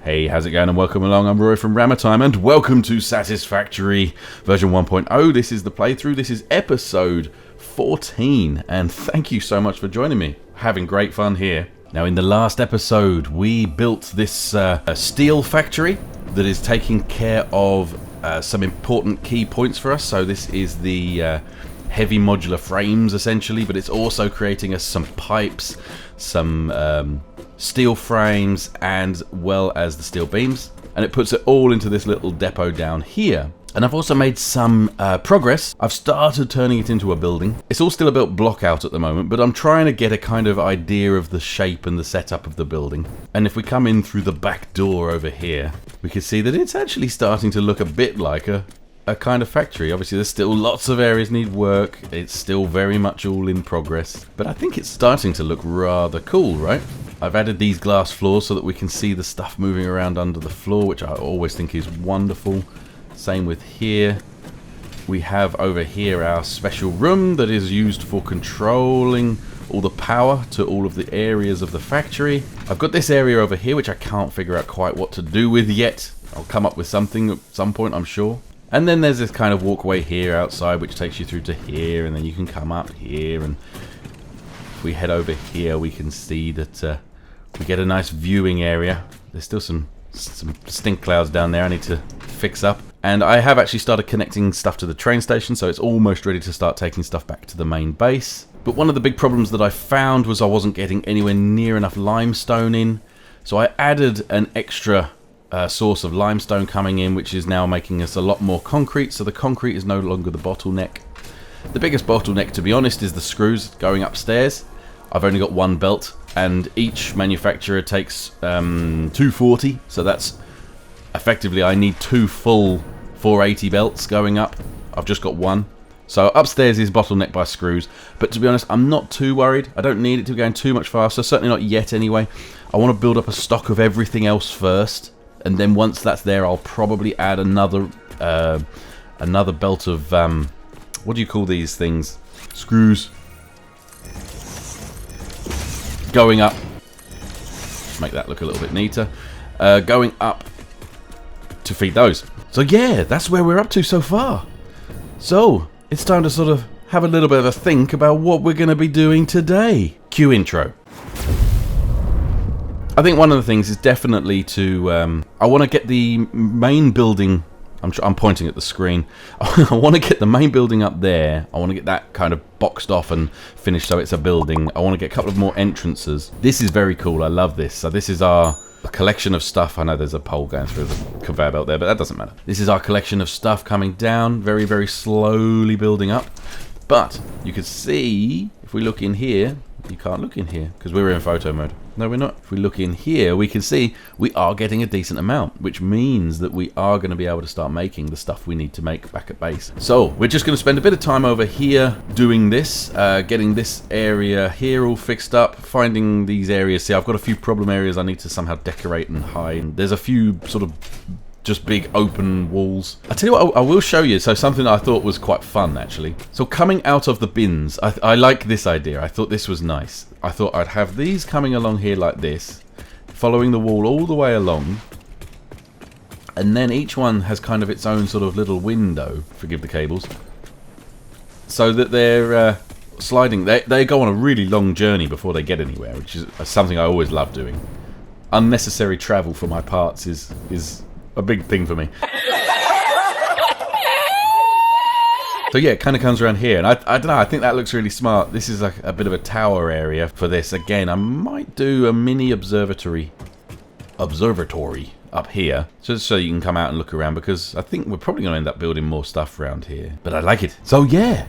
Hey, how's it going and welcome along. I'm Roy from Rammer Time and welcome to Satisfactory version 1.0. This is the playthrough. This is episode 14 and thank you so much for joining me. Having great fun here. Now in the last episode we built this steel factory that is taking care of some important key points for us. So this is the heavy modular frames essentially, but it's also creating us some pipes, some steel frames, and well as the steel beams, and it puts it all into this little depot down here. And I've also made some progress. I've started turning it into a building. It's all still a built block out at the moment, but I'm trying to get a kind of idea of the shape and the setup of the building. And if we come in through the back door over here, we can see that it's actually starting to look a bit like a kind of factory. Obviously there's still lots of areas need work. It's still very much all in progress, but I think it's starting to look rather cool, right? I've added these glass floors so that we can see the stuff moving around under the floor, which I always think is wonderful. Same with here. We have over here our special room that is used for controlling all the power to all of the areas of the factory. I've got this area over here which I can't figure out quite what to do with yet. I'll come up with something at some point, I'm sure. And then there's this kind of walkway here outside which takes you through to here, and then you can come up here, and if we head over here we can see that we get a nice viewing area. There's still some stink clouds down there I need to fix up. And I have actually started connecting stuff to the train station, so it's almost ready to start taking stuff back to the main base. But one of the big problems that I found was I wasn't getting anywhere near enough limestone in. So I added an extra source of limestone coming in, which is now making us a lot more concrete. So the concrete is no longer the bottleneck. The biggest bottleneck, to be honest, is the screws going upstairs. I've only got one belt, and each manufacturer takes 240, so that's effectively I need two full 480 belts going up. I've just got one. So upstairs is bottlenecked by screws, but to be honest I'm not too worried. I don't need it to be going too much faster, certainly not yet anyway. I want to build up a stock of everything else first, and then once that's there I'll probably add another belt of what do you call these things? Screws. Going up, make that look a little bit neater, going up to feed those. So yeah, that's where we're up to so far. So it's time to sort of have a little bit of a think about what we're going to be doing today. Cue intro. I think one of the things is definitely to I want to get the main building. I'm pointing at the screen. I want to get the main building up there. I want to get that kind of boxed off and finished so it's a building. I want to get a couple of more entrances. This is very cool. I love this. So this is our collection of stuff. I know there's a pole going through the conveyor belt there, but that doesn't matter. This is our collection of stuff coming down, very, very slowly building up. But you can see, if we look in here, you can't look in here because we're in photo mode. No, we're not. If we look in here, we can see we are getting a decent amount, which means that we are going to be able to start making the stuff we need to make back at base. So we're just going to spend a bit of time over here doing this, getting this area here all fixed up, finding these areas. See, I've got a few problem areas I need to somehow decorate and hide. There's a few sort of just big open walls. I tell you what, I will show you. So something I thought was quite fun actually. So coming out of the bins, I like this idea. I thought this was nice. I thought I'd have these coming along here like this, following the wall all the way along, and then each one has kind of its own sort of little window, forgive the cables, so that they're sliding. They go on a really long journey before they get anywhere, which is something I always love doing. Unnecessary travel for my parts is a big thing for me. So yeah, it kind of comes around here, and I don't know, I think that looks really smart. This is like a bit of a tower area for this. Again, I might do a mini observatory up here, just so you can come out and look around, because I think we're probably going to end up building more stuff around here. But I like it. So yeah,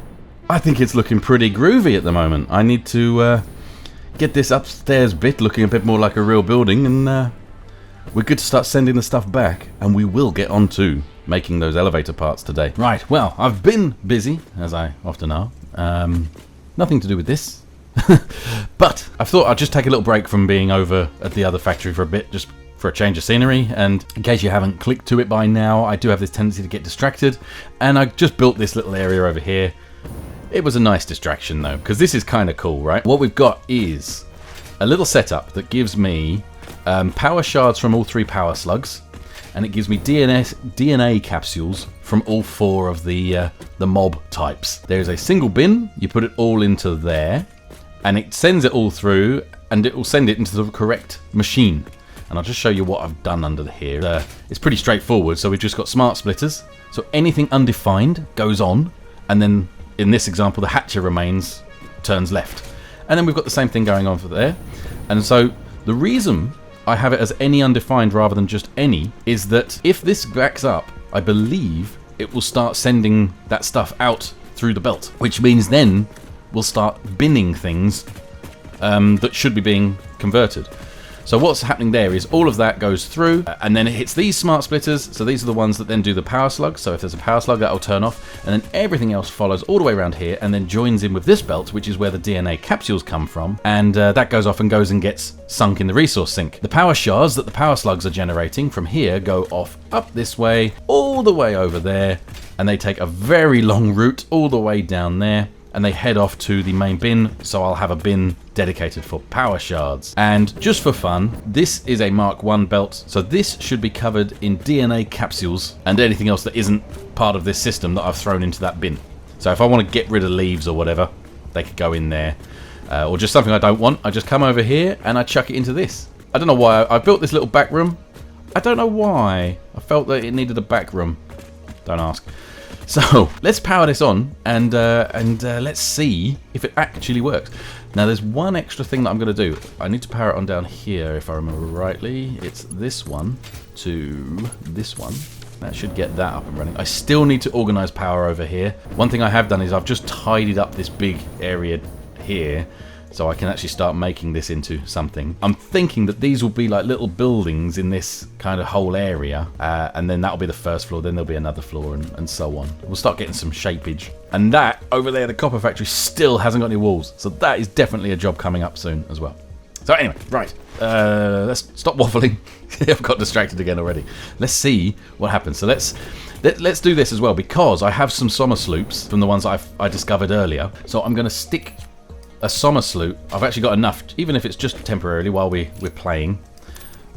I think it's looking pretty groovy at the moment. I need to get this upstairs bit looking a bit more like a real building, and we're good to start sending the stuff back, and we will get on to making those elevator parts today. Right, well, I've been busy, as I often are. Nothing to do with this. But I thought I'd just take a little break from being over at the other factory for a bit, just for a change of scenery. And in case you haven't clicked to it by now, I do have this tendency to get distracted. And I just built this little area over here. It was a nice distraction though, because this is kind of cool, right? What we've got is a little setup that gives me power shards from all 3 power slugs, and it gives me DNA capsules from all 4 of the mob types. There's a single bin, you put it all into there, and it sends it all through, and it will send it into the correct machine. And I'll just show you what I've done under here. It's pretty straightforward. So we've just got smart splitters. So anything undefined goes on, and then in this example, the hatcher remains, turns left. And then we've got the same thing going on for there. And so the reason I have it as any undefined rather than just any is that if this backs up, I believe it will start sending that stuff out through the belt, which means then we'll start binning things that should be being converted. So what's happening there is all of that goes through, and then it hits these smart splitters. So these are the ones that then do the power slug. So if there's a power slug, that'll turn off, and then everything else follows all the way around here and then joins in with this belt, which is where the DNA capsules come from, and that goes off and goes and gets sunk in the resource sink. The power shards that the power slugs are generating from here go off up this way, all the way over there, and they take a very long route all the way down there, and they head off to the main bin. So I'll have a bin dedicated for power shards. And just for fun, this is a Mark 1 belt, so this should be covered in DNA capsules and anything else that isn't part of this system that I've thrown into that bin. So if I want to get rid of leaves or whatever, they could go in there, or just something I don't want, I just come over here and I chuck it into this. I don't know why I built this little back room. I don't know why I felt that it needed a back room. Don't ask. So let's power this on and let's see if it actually works. Now there's one extra thing that I'm going to do. I need to power it on down here if I remember rightly. It's this one to this one. That should get that up and running. I still need to organize power over here. One thing I have done is I've just tidied up this big area here, so I can actually start making this into something. I'm thinking that these will be like little buildings in this kind of whole area, and then that'll be the first floor, then there'll be another floor, and so on. We'll start getting some shapeage. And that, over there, the copper factory still hasn't got any walls, so that is definitely a job coming up soon as well. So anyway, right, let's stop waffling. I've got distracted again already. Let's see what happens. So let's do this as well, because I have some summer sloops from the ones I discovered earlier. So I'm going to stick a summer sloop. I've actually got enough, even if it's just temporarily while we're playing.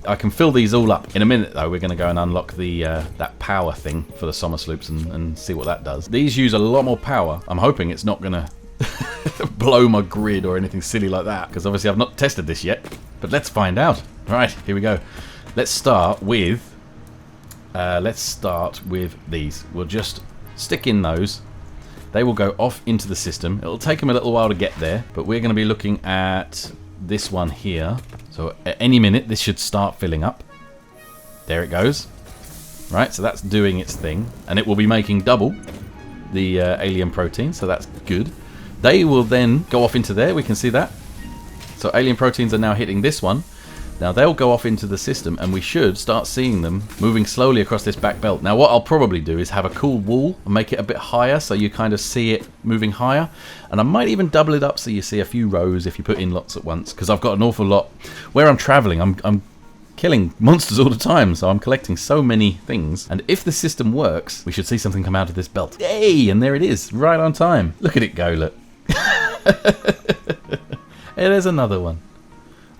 I can fill these all up. In a minute though, we're going to go and unlock the that power thing for the summer sloops and see what that does. These use a lot more power. I'm hoping it's not going to blow my grid or anything silly like that, because obviously I've not tested this yet. But let's find out. Right, here we go. Let's start with these. We'll just stick in those. They will go off into the system. It'll take them a little while to get there, but we're going to be looking at this one here. So at any minute, this should start filling up. There it goes. Right, so that's doing its thing. And it will be making double the alien protein, so that's good. They will then go off into there. We can see that. So alien proteins are now hitting this one. Now they'll go off into the system, and we should start seeing them moving slowly across this back belt. Now what I'll probably do is have a cool wall and make it a bit higher, so you kind of see it moving higher. And I might even double it up so you see a few rows if you put in lots at once, because I've got an awful lot. Where I'm traveling, I'm killing monsters all the time, so I'm collecting so many things. And if the system works, we should see something come out of this belt. Yay! And there it is, right on time. Look at it go, look. Hey, there's another one.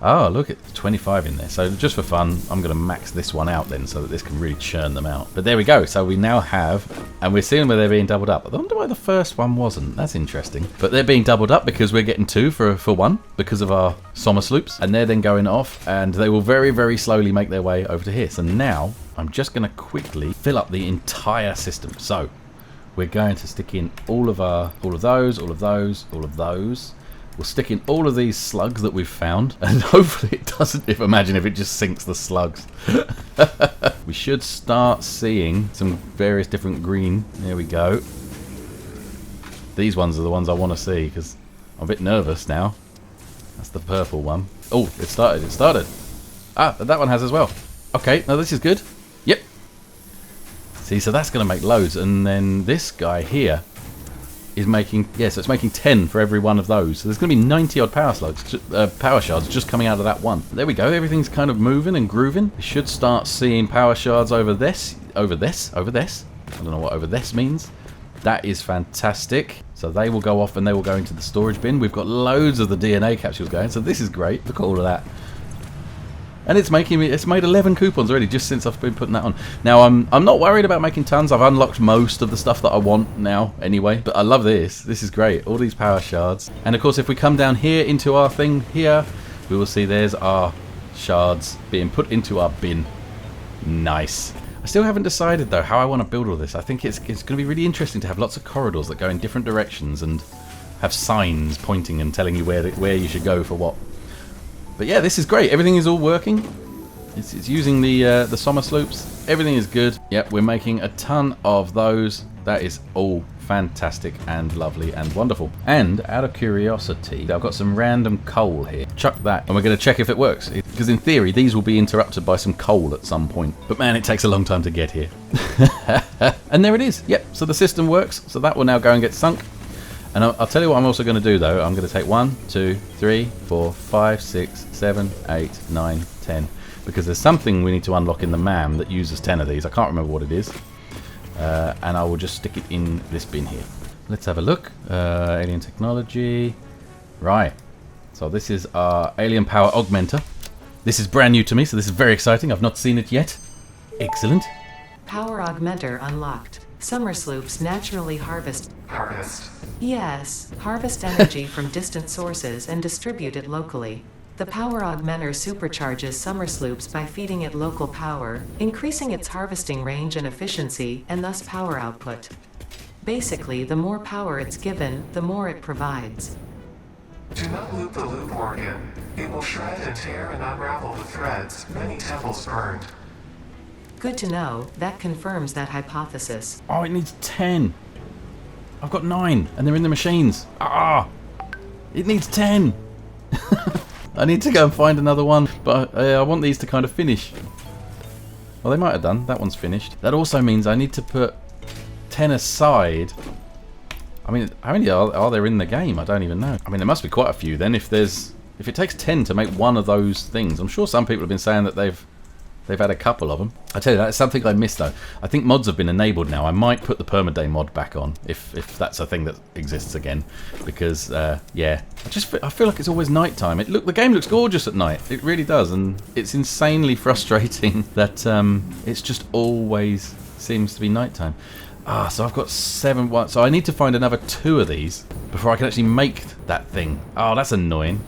Oh, look at 25 in there. So just for fun, I'm going to max this one out then so that this can really churn them out. But there we go. So we now have, and we're seeing where they're being doubled up. I wonder why the first one wasn't. That's interesting. But they're being doubled up because we're getting 2 for 1 because of our summer sloops. And they're then going off, and they will very, very slowly make their way over to here. So now I'm just going to quickly fill up the entire system. So we're going to stick in all of those. We'll stick in all of these slugs that we've found, and hopefully it doesn't, imagine if it just sinks the slugs. We should start seeing some various different green. There we go. These ones are the ones I want to see, because I'm a bit nervous now. That's the purple one. Oh, it started. Ah, that one has as well. Okay, now this is good. Yep. See, so that's going to make loads, and then this guy here is making, yeah, so it's making 10 for every one of those. So there's going to be 90 odd power shards just coming out of that one. There we go. Everything's kind of moving and grooving. We should start seeing power shards over this. I don't know what over this means. That is fantastic. So they will go off and they will go into the storage bin. We've got loads of the DNA capsules going, so this is great. Look at all of that. And it's making me, it's made 11 coupons already just since I've been putting that on. Now, I'm not worried about making tons. I've unlocked most of the stuff that I want now anyway. But I love this. This is great. All these power shards. And of course, if we come down here into our thing here, we will see there's our shards being put into our bin. Nice. I still haven't decided though how I want to build all this. I think it's going to be really interesting to have lots of corridors that go in different directions and have signs pointing and telling you where you should go for what. But yeah, this is great. Everything is all working. It's using the summer sloops. Everything is good. Yep, we're making a ton of those. That is all fantastic and lovely and wonderful. And out of curiosity, I've got some random coal here. Chuck that, and we're going to check if it works. Because in theory, these will be interrupted by some coal at some point. But man, it takes a long time to get here. And there it is. Yep, so the system works. So that will now go and get sunk. And I'll tell you what I'm also going to do though. I'm going to take 1, 2, 3, 4, 5, 6, 7, 8, 9, 10. Because there's something we need to unlock in the MAM that uses 10 of these. I can't remember what it is. And I will just stick it in this bin here. Let's have a look. Alien technology. Right. So this is our alien power augmenter. This is brand new to me, so this is very exciting. I've not seen it yet. Excellent. Power Augmenter unlocked. Summer sloops naturally harvest. Yes, harvest energy from distant sources and distribute it locally. The Power Augmenter supercharges summer sloops by feeding it local power, increasing its harvesting range and efficiency, and thus power output. Basically, the more power it's given, the more it provides. Do not loop the loop organ. It will shred and tear and unravel the threads, many temples burned. Good to know. That confirms that hypothesis. Oh, it needs 10. I've got 9, and they're in the machines. Ah! It needs 10. I need to go and find another one, but I want these to kind of finish. Well, they might have done. That one's finished. That also means I need to put 10 aside. I mean, how many are there in the game? I don't even know. I mean, there must be quite a few then. If it takes 10 to make one of those things, I'm sure some people have been saying that they've had a couple of them. I tell you, that's something I missed though. I think mods have been enabled now. I might put the permaday mod back on if that's a thing that exists again, because yeah, I feel like it's always nighttime. The game looks gorgeous at night. It really does, and it's insanely frustrating that it's just always seems to be nighttime. So I've got 7. So I need to find another 2 of these before I can actually make that thing. Oh, that's annoying.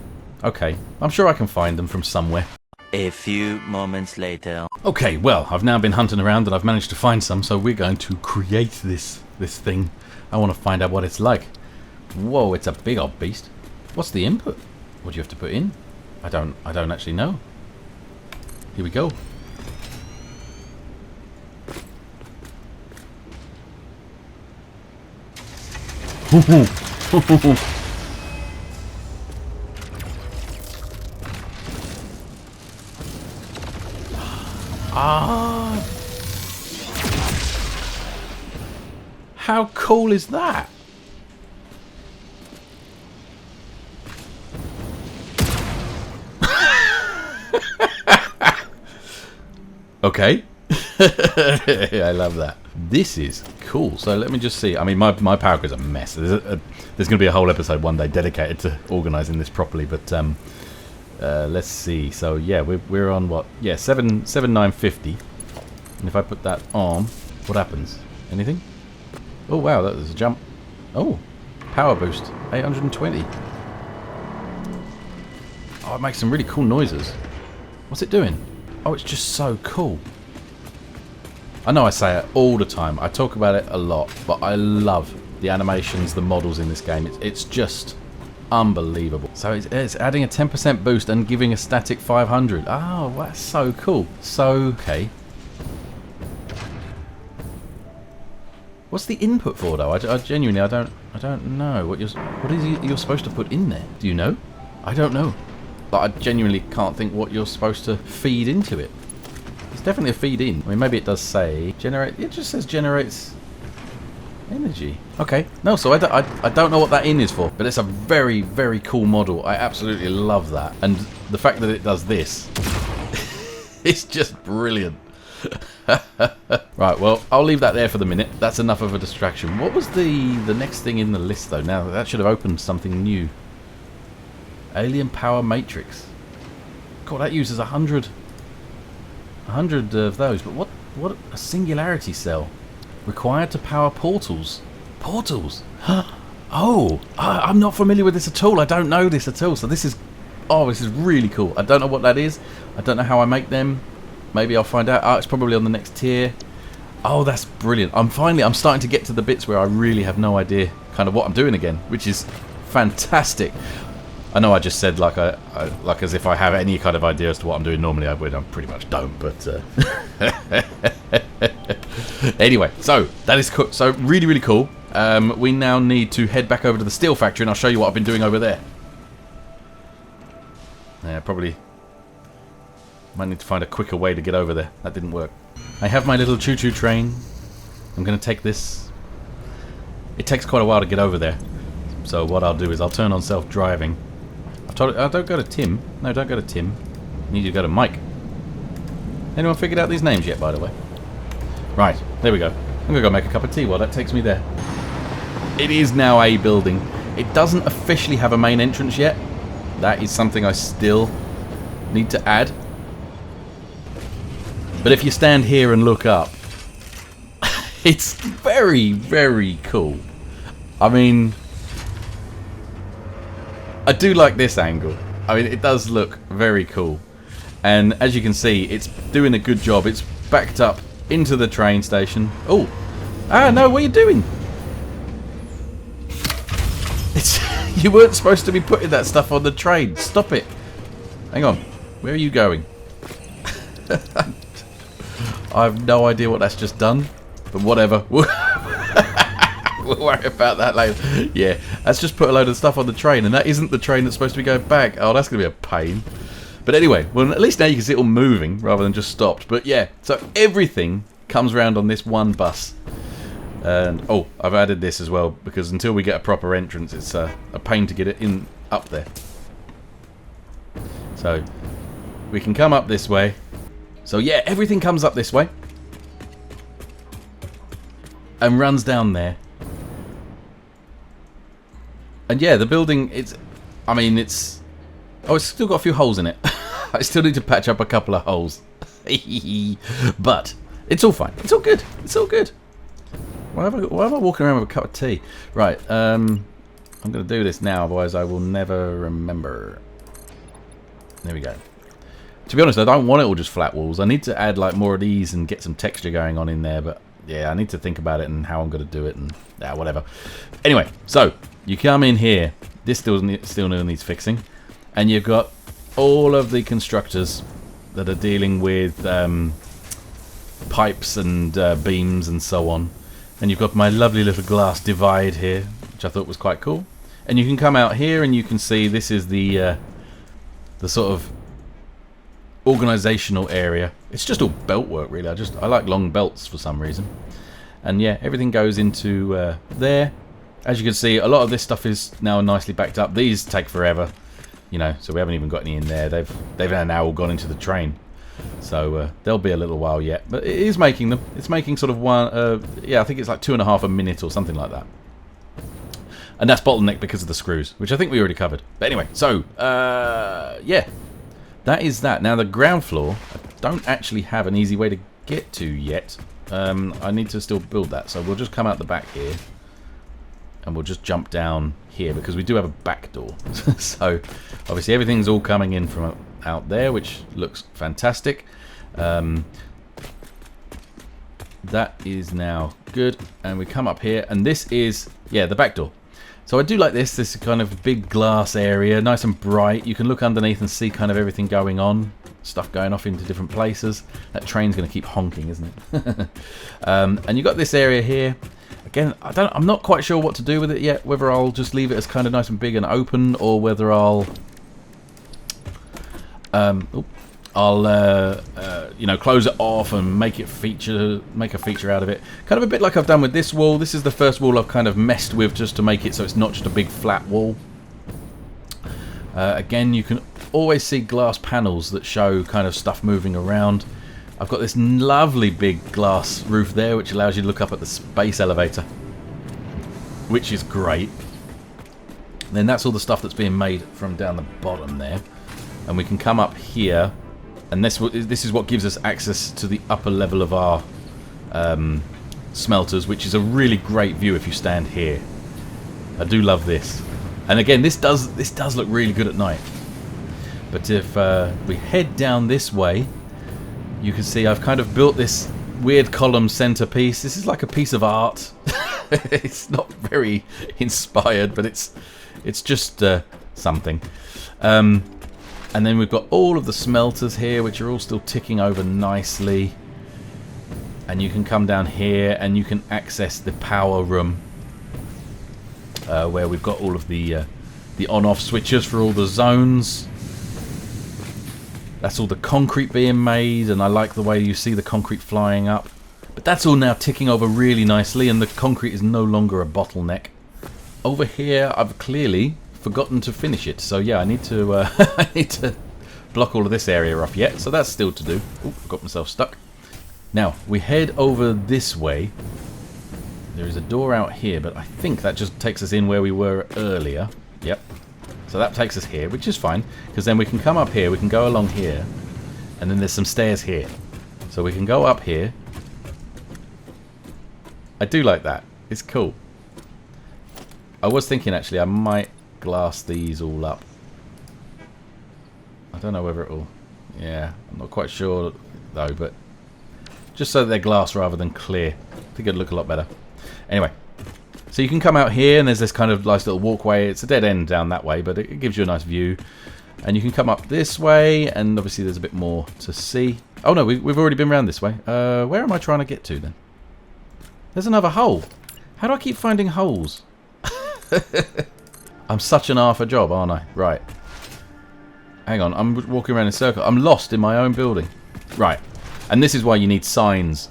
Okay, I'm sure I can find them from somewhere. A few moments later. Okay, well, I've now been hunting around and I've managed to find some, so we're going to create this thing. I want to find out what it's like. Whoa, it's a big old beast. What's the input? What do you have to put in? I don't actually know. Here we go. How cool is that? Okay. I love that. This is cool. So let me just see. I mean, my power grid's a mess. There's going to be a whole episode one day dedicated to organising this properly. But let's see. So yeah, we're on what? Yeah, 7950. And if I put that on, what happens? Anything? Oh wow, that was a jump. Oh, power boost, 820. Oh, it makes some really cool noises. What's it doing? Oh, it's just so cool. I know I say it all the time. I talk about it a lot, but I love the animations, the models in this game. It's just unbelievable. So it's adding a 10% boost and giving a static 500. Oh, that's so cool. So, okay. What's the input for though? I genuinely I don't know what is you're supposed to put in there. Do you know? I don't know. But I genuinely can't think what you're supposed to feed into it. It's definitely a feed in. I mean, maybe it does say generate. It just says generates energy. Okay. No, so I don't know what that in is for, but it's a very, very cool model. I absolutely love that, and the fact that it does this, it's just brilliant. Right, well, I'll leave that there for the minute. That's enough of a distraction. What was the next thing in the list, though? Now, that should have opened something new. Alien Power Matrix. God, that uses 100 100 of those. But what a singularity cell. Required to power portals. Portals? Oh, I'm not familiar with this at all. I don't know this at all. So this is... Oh, this is really cool. I don't know what that is. I don't know how I make them. Maybe I'll find out. Oh, it's probably on the next tier. Oh, that's brilliant. I'm starting to get to the bits where I really have no idea kind of what I'm doing again, which is fantastic. I know I just said like like as if I have any kind of idea as to what I'm doing normally. I pretty much don't, but anyway, so that is cool. So really, really cool. We now need to head back over to the steel factory, and I'll show you what I've been doing over there. Yeah, probably might need to find a quicker way to get over there. That didn't work. I have my little choo-choo train. I'm going to take this. It takes quite a while to get over there. So what I'll do is I'll turn on self-driving. I've told it, oh, don't go to Tim. No, don't go to Tim. You need to go to Mike. Anyone figured out these names yet, by the way? Right, there we go. I'm going to go make a cup of tea while that takes me there. It is now a building. It doesn't officially have a main entrance yet. That is something I still need to add. But if you stand here and look up, it's very, very cool. I mean, I do like this angle. I mean, it does look very cool. And as you can see, it's doing a good job. It's backed up into the train station. Oh, no, what are you doing? You weren't supposed to be putting that stuff on the train. Stop it. Hang on. Where are you going? I have no idea what that's just done, but whatever. We'll worry about that later. Yeah, that's just put a load of stuff on the train, and that isn't the train that's supposed to be going back. Oh, that's going to be a pain. But anyway, well, at least now you can see it all moving rather than just stopped. But yeah, so everything comes around on this one bus. And oh, I've added this as well, because until we get a proper entrance, it's a pain to get it in up there. So we can come up this way. So yeah, everything comes up this way and runs down there. And yeah, the building, it's still got a few holes in it. I still need to patch up a couple of holes. But it's all fine. It's all good. It's all good. Why am I walking around with a cup of tea? Right, I'm going to do this now, otherwise I will never remember. There we go. To be honest, I don't want it all just flat walls. I need to add like more of these and get some texture going on in there. But yeah, I need to think about it and how I'm going to do it and whatever. Anyway, so you come in here. This still needs fixing. And you've got all of the constructors that are dealing with pipes and beams and so on. And you've got my lovely little glass divide here, which I thought was quite cool. And you can come out here and you can see this is the sort of organizational area. It's just all belt work, really. I like long belts for some reason. And yeah, everything goes into there. As you can see, a lot of this stuff is now nicely backed up. These take forever, you know, so we haven't even got any in there. They've now all gone into the train. So there'll be a little while yet, but it is making them. It's making sort of one, yeah, I think it's like 2.5 a minute or something like that. And that's bottleneck because of the screws, which I think we already covered. But anyway, so yeah, that is that. Now the ground floor, I don't actually have an easy way to get to yet. I need to still build that, so we'll just come out the back here, and we'll just jump down here because we do have a back door. So obviously everything's all coming in from out there, which looks fantastic. That is now good, and we come up here, and this is, yeah, the back door. So I do like this is kind of big glass area, nice and bright. You can look underneath and see kind of everything going on, stuff going off into different places. That train's going to keep honking, isn't it? And you've got this area here. Again, I'm not quite sure what to do with it yet, whether I'll just leave it as kind of nice and big and open, or whether I'll you know, close it off and make a feature out of it. Kind of a bit like I've done with this wall. This is the first wall I've kind of messed with just to make it so it's not just a big flat wall. Again, you can always see glass panels that show kind of stuff moving around. I've got this lovely big glass roof there, which allows you to look up at the space elevator, which is great. And then that's all the stuff that's being made from down the bottom there. And we can come up here, And this is what gives us access to the upper level of our smelters, which is a really great view if you stand here. I do love this. And again, this does look really good at night. But if we head down this way, you can see I've kind of built this weird column centerpiece. This is like a piece of art. It's not very inspired, but it's just something. And then we've got all of the smelters here, which are all still ticking over nicely. And you can come down here and you can access the power room, where we've got all of the on-off switches for all the zones. That's all the concrete being made, and I like the way you see the concrete flying up. But that's all now ticking over really nicely, and the concrete is no longer a bottleneck. Over here, I've clearly forgotten to finish it, so yeah, I need to I need to block all of this area off yet. So that's still to do. Oh, I got myself stuck. Now we head over this way. There is a door out here, but I think that just takes us in where we were earlier. Yep. So that takes us here, which is fine, because then we can come up here, we can go along here, and then there's some stairs here. So we can go up here. I do like that. It's cool. I was thinking, actually, I might glass these all up. I don't know whether it'll... Yeah, I'm not quite sure, though, but... Just so they're glass rather than clear. I think it'd look a lot better. Anyway. So you can come out here, and there's this kind of nice little walkway. It's a dead end down that way, but it gives you a nice view. And you can come up this way, and obviously there's a bit more to see. Oh no, we've already been around this way. Where am I trying to get to then? There's another hole. How do I keep finding holes? I'm such an half a job, aren't I? Right. Hang on, I'm walking around in a circle. I'm lost in my own building. Right. And this is why you need signs.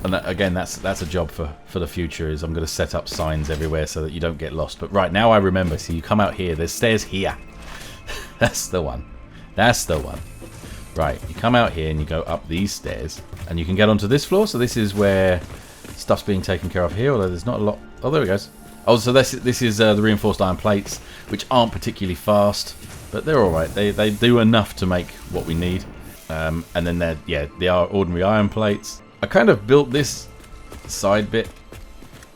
And that, again, that's a job for the future, is I'm going to set up signs everywhere so that you don't get lost. But right, now I remember. So you come out here. There's stairs here. That's the one. That's the one. Right, you come out here and you go up these stairs. And you can get onto this floor. So this is where stuff's being taken care of here. Although there's not a lot. Oh, there it goes. Oh, so this is the reinforced iron plates, which aren't particularly fast. But they're alright. They do enough to make what we need. And then they are ordinary iron plates. I kind of built this side bit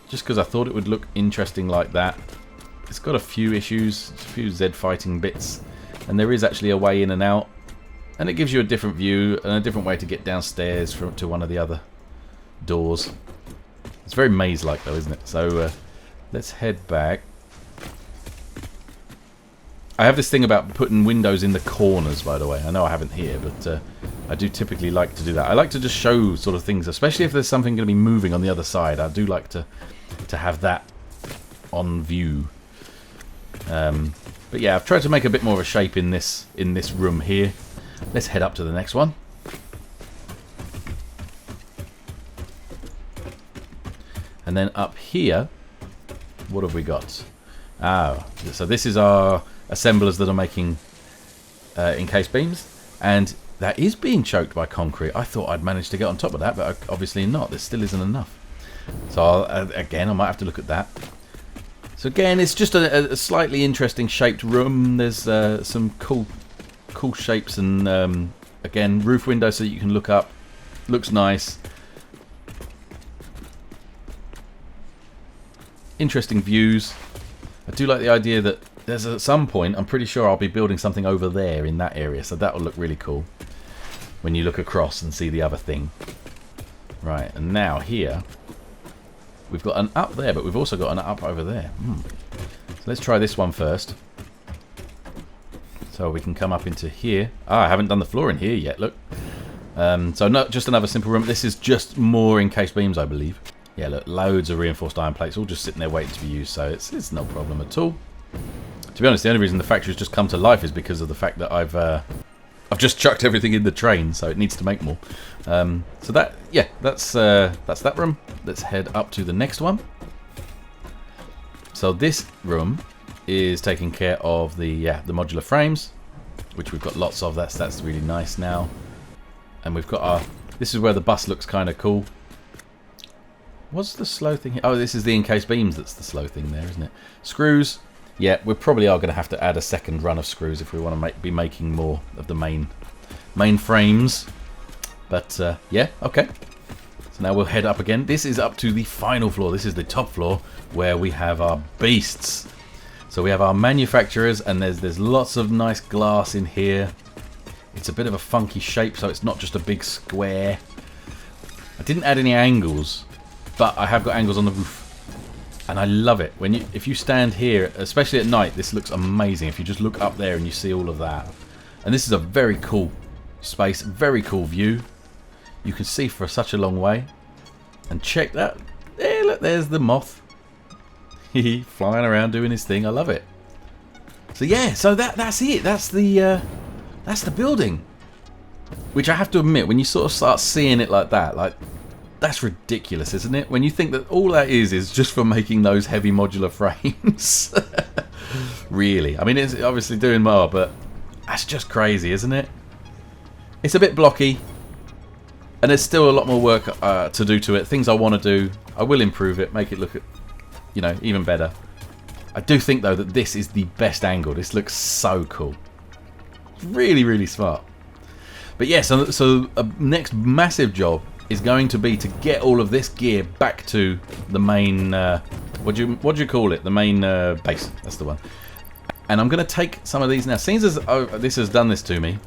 just because I thought it would look interesting like that. It's got a few issues, a few Z fighting bits, and there is actually a way in and out, and it gives you a different view and a different way to get downstairs to one of the other doors. It's very maze-like though, isn't it? So let's head back. I have this thing about putting windows in the corners, by the way. I know I haven't here, but I do typically like to do that. I like to just show sort of things, especially if there's something going to be moving on the other side. I do like to have that on view. But yeah, I've tried to make a bit more of a shape in this room here. Let's head up to the next one. And then up here, what have we got? Ah, so this is our assemblers that are making encased beams, and that is being choked by concrete. I thought I'd managed to get on top of that, but obviously not. There still isn't enough. So again, I might have to look at that. So again, it's just a slightly interesting shaped room. There's some cool shapes, and again, roof windows so you can look up. Looks nice. Interesting views. I do like the idea that there's at some point, I'm pretty sure I'll be building something over there in that area, so that will look really cool when you look across and see the other thing. Right, and now here we've got an up there, but we've also got an up over there. So let's try this one first. So we can come up into here. I haven't done the floor in here yet, look. So not just another simple room. This is just more encased beams, I believe. Yeah, look, loads of reinforced iron plates all just sitting there waiting to be used, so it's no problem at all. To be honest, the only reason the factory's just come to life is because of the fact that I've just chucked everything in the train, so it needs to make more. So that, yeah, that's that room. Let's head up to the next one. So this room is taking care of the modular frames, which we've got lots of. That's really nice now. And we've got our. This is where the bus looks kind of cool. What's the slow thing here? Oh, this is the encased beams that's the slow thing there, isn't it? Screws. Yeah, we probably are going to have to add a second run of screws if we want to be making more of the main main frames. But yeah, okay. So now we'll head up again. This is up to the final floor. This is the top floor where we have our beasts. So we have our manufacturers, and there's lots of nice glass in here. It's a bit of a funky shape, so it's not just a big square. I didn't add any angles, but I have got angles on the roof. And I love it. If you stand here, especially at night, this looks amazing. If you just look up there and you see all of that. And this is a very cool space, very cool view. You can see for such a long way. And check that. There, look, there's the moth. Flying around doing his thing. I love it. So yeah, so that's it. That's the building. Which I have to admit, when you sort of start seeing it like that, like, that's ridiculous, isn't it? When you think that all that is just for making those heavy modular frames. Really. I mean, it's obviously doing more, but that's just crazy, isn't it? It's a bit blocky. And there's still a lot more work to do to it. Things I want to do. I will improve it, make it look, you know, even better. I do think, though, that this is the best angle. This looks so cool. It's really, really smart. But yeah, so a next massive job is going to be to get all of this gear back to the main, what do you call it? The main base. That's the one. And I'm going to take some of these now. Seeing as this has done this to me,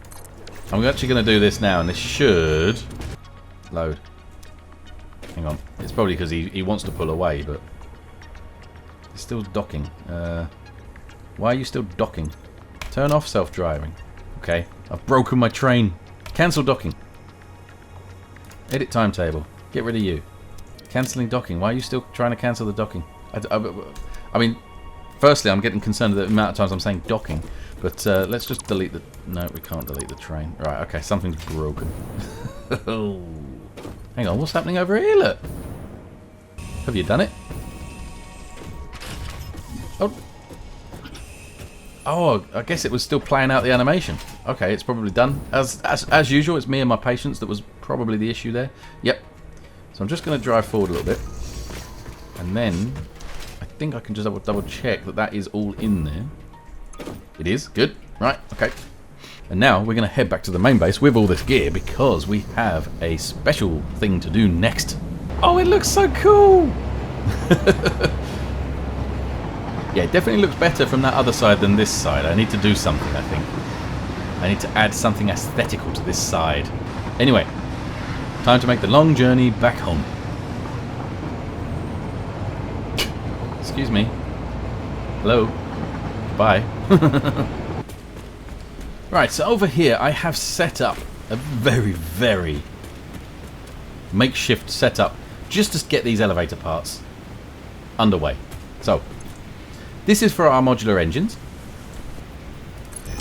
I'm actually going to do this now, and this should load. Hang on. It's probably because he wants to pull away, but it's still docking. Why are you still docking? Turn off self-driving. Okay. I've broken my train. Cancel docking. Edit timetable. Get rid of you. Cancelling docking. Why are you still trying to cancel the docking? I mean, firstly, I'm getting concerned with the amount of times I'm saying docking. But let's just delete the... No, we can't delete the train. Right, okay, something's broken. Oh. Hang on, what's happening over here? Look. Have you done it? Oh, I guess it was still playing out the animation. Okay, it's probably done. As usual, it's me and my patience that was probably the issue there. Yep. So I'm just going to drive forward a little bit. And then I think I can just double check that that is all in there. It is. Good. Right. Okay. And now we're going to head back to the main base with all this gear because we have a special thing to do next. Oh, it looks so cool! Yeah, it definitely looks better from that other side than this side. I need to do something, I think. I need to add something aesthetical to this side. Anyway, time to make the long journey back home. Excuse me. Hello. Bye. Right, so over here I have set up a very, very makeshift setup just to get these elevator parts underway. So, this is for our modular engines.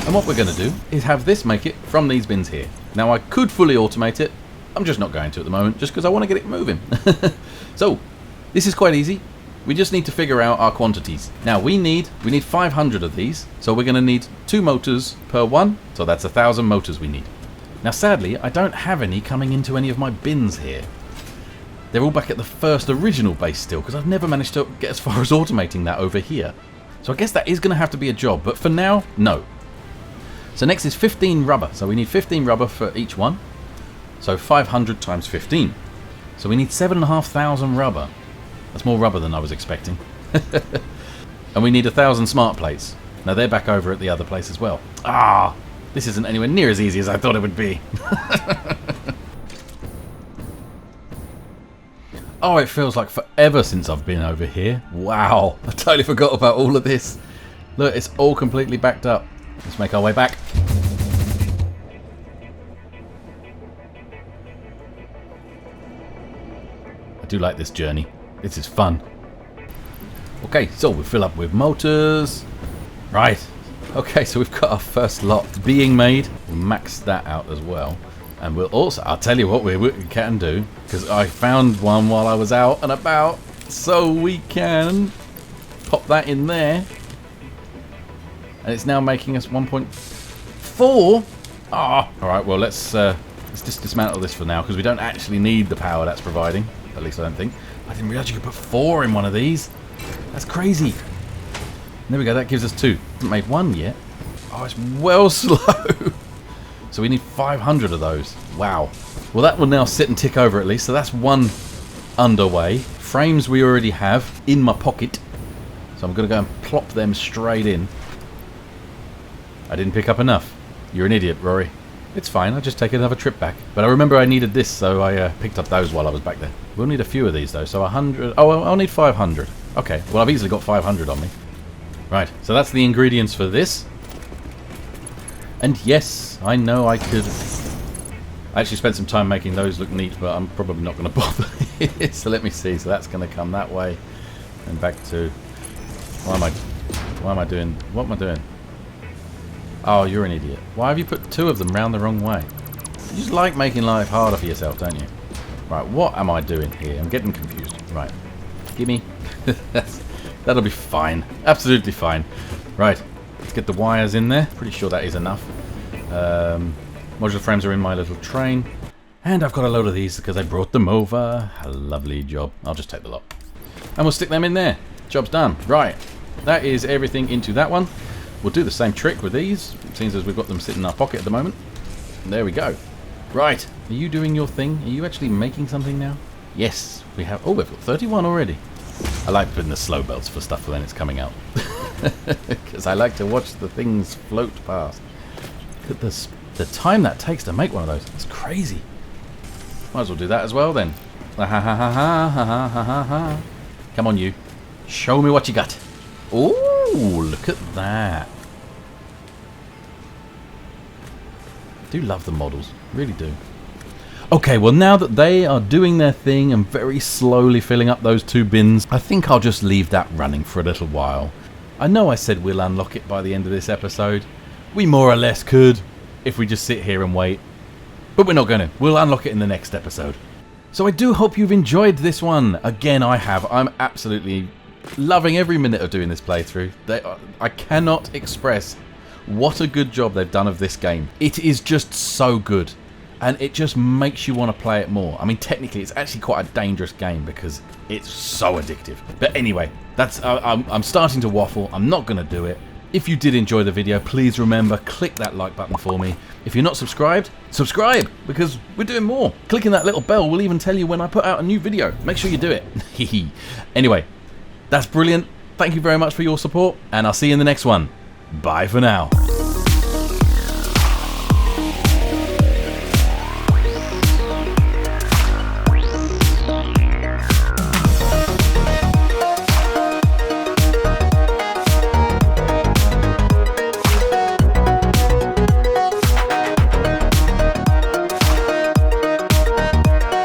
And what we're going to do is have this make it from these bins here. Now I could fully automate it. I'm just not going to at the moment just because I want to get it moving. So, this is quite easy. We just need to figure out our quantities. Now we need 500 of these, so we're going to need 2 motors per one, so that's 1,000 motors we need. Now sadly, I don't have any coming into any of my bins here. They're all back at the first original base still, because I've never managed to get as far as automating that over here. So I guess that is going to have to be a job, but for now, no. So next is 15 rubber, so we need 15 rubber for each one. So 500 times 15. So we need 7,500 rubber. That's more rubber than I was expecting. And we need 1,000 smart plates. Now they're back over at the other place as well. Ah, this isn't anywhere near as easy as I thought it would be. Oh, it feels like forever since I've been over here. Wow, I totally forgot about all of this. Look, it's all completely backed up. Let's make our way back. I do like this journey. This is fun. Okay, so we fill up with motors. Right. Okay, so we've got our first lot being made. We'll max that out as well. And we'll also, I'll tell you what we can do, because I found one while I was out and about. So we can pop that in there. And it's now making us 1.4. Ah, alright, well let's just dismantle this for now, because we don't actually need the power that's providing. At least I don't think. I didn't realise you could put 4 in one of these. That's crazy. There we go, that gives us 2. Haven't made 1 yet. Oh, it's well slow. So we need 500 of those. Wow. Well, that will now sit and tick over at least. So that's one underway. Frames we already have in my pocket. So I'm going to go and plop them straight in. I didn't pick up enough. You're an idiot, Rory. It's fine, I'll just take another trip back. But I remember I needed this, so I picked up those while I was back there. We'll need a few of these, though, so 100... Oh, I'll need 500. Okay, well, I've easily got 500 on me. Right, so that's the ingredients for this. And yes, I know I could... I actually spent some time making those look neat, but I'm probably not going to bother. So let me see. So that's going to come that way. And back to... Why am I doing... What am I doing? Oh, you're an idiot. Why have you put two of them round the wrong way? You just like making life harder for yourself, don't you? Right, what am I doing here? I'm getting confused. Right. Gimme. That'll be fine. Absolutely fine. Right. Let's get the wires in there. Pretty sure that is enough. Modular frames are in my little train. And I've got a load of these because I brought them over. A lovely job. I'll just take the lot. And we'll stick them in there. Job's done. Right. That is everything into that one. We'll do the same trick with these, seeing as we've got them sitting in our pocket at the moment. And there we go. Right. Are you doing your thing? Are you actually making something now? Yes, we have. Oh, we've got 31 already. I like putting the slow belts for stuff when it's coming out. Because I like to watch the things float past. Look at the time that takes to make one of those. It's crazy. Might as well do that as well then. Come on, you. Show me what you got. Ooh, look at that. I do love the models. Really do. Okay, well now that they are doing their thing and very slowly filling up those two bins, I think I'll just leave that running for a little while. I know I said we'll unlock it by the end of this episode. We more or less could if we just sit here and wait. But we're not going to. We'll unlock it in the next episode. So I do hope you've enjoyed this one. Again, I have. I'm absolutely loving every minute of doing this playthrough. I cannot express what a good job they've done of this game. It is just so good. And it just makes you want to play it more. I mean, technically, it's actually quite a dangerous game because it's so addictive. But anyway, that's I'm starting to waffle. I'm not going to do it. If you did enjoy the video, please remember, click that like button for me. If you're not subscribed, subscribe, because we're doing more. Clicking that little bell will even tell you when I put out a new video. Make sure you do it. Anyway, that's brilliant. Thank you very much for your support, and I'll see you in the next one. Bye for now.